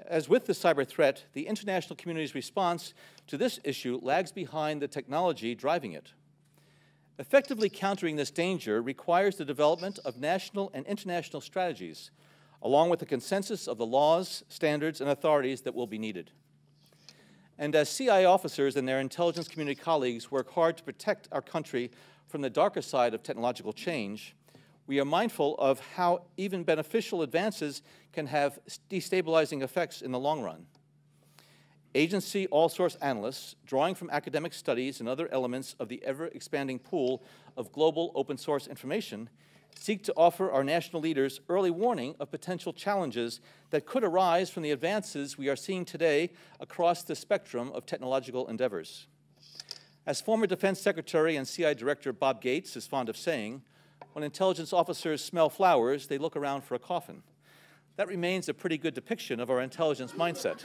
as with the cyber threat, the international community's response to this issue lags behind the technology driving it. Effectively countering this danger requires the development of national and international strategies, along with the consensus of the laws, standards, and authorities that will be needed. And as CI officers and their intelligence community colleagues work hard to protect our country from the darker side of technological change, we are mindful of how even beneficial advances can have destabilizing effects in the long run. Agency all-source analysts, drawing from academic studies and other elements of the ever-expanding pool of global open-source information, seek to offer our national leaders early warning of potential challenges that could arise from the advances we are seeing today across the spectrum of technological endeavors. As former Defense Secretary and CI Director Bob Gates is fond of saying, when intelligence officers smell flowers, they look around for a coffin. That remains a pretty good depiction of our intelligence mindset.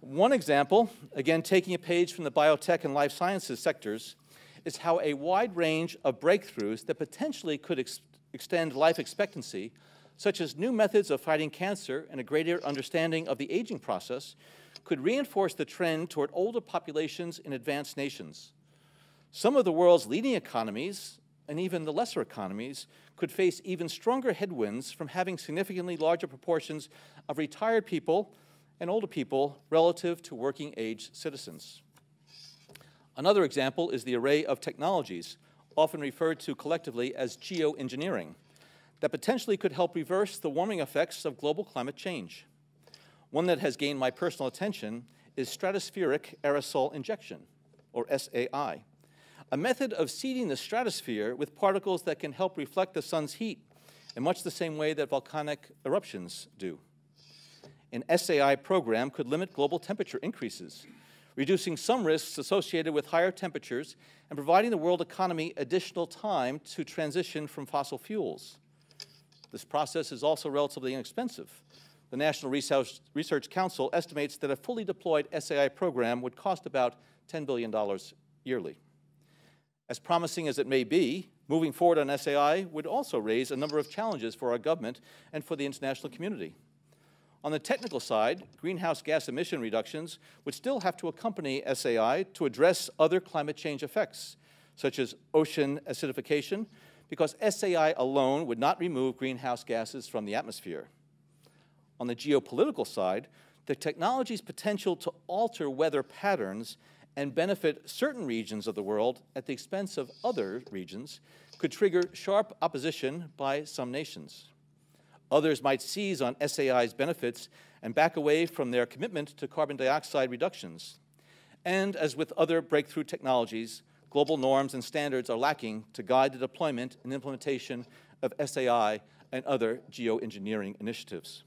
One example, again taking a page from the biotech and life sciences sectors, is how a wide range of breakthroughs that potentially could extend life expectancy, such as new methods of fighting cancer and a greater understanding of the aging process, could reinforce the trend toward older populations in advanced nations. Some of the world's leading economies, and even the lesser economies, could face even stronger headwinds from having significantly larger proportions of retired people and older people relative to working-age citizens. Another example is the array of technologies, often referred to collectively as geoengineering, that potentially could help reverse the warming effects of global climate change. One that has gained my personal attention is stratospheric aerosol injection, or SAI, a method of seeding the stratosphere with particles that can help reflect the sun's heat in much the same way that volcanic eruptions do. An SAI program could limit global temperature increases, reducing some risks associated with higher temperatures and providing the world economy additional time to transition from fossil fuels. This process is also relatively inexpensive. The National Research Council estimates that a fully deployed SAI program would cost about $10 billion yearly. As promising as it may be, moving forward on SAI would also raise a number of challenges for our government and for the international community. On the technical side, greenhouse gas emission reductions would still have to accompany SAI to address other climate change effects, such as ocean acidification, because SAI alone would not remove greenhouse gases from the atmosphere. On the geopolitical side, the technology's potential to alter weather patterns and benefit certain regions of the world at the expense of other regions could trigger sharp opposition by some nations. Others might seize on SAI's benefits and back away from their commitment to carbon dioxide reductions. And as with other breakthrough technologies, global norms and standards are lacking to guide the deployment and implementation of SAI and other geoengineering initiatives.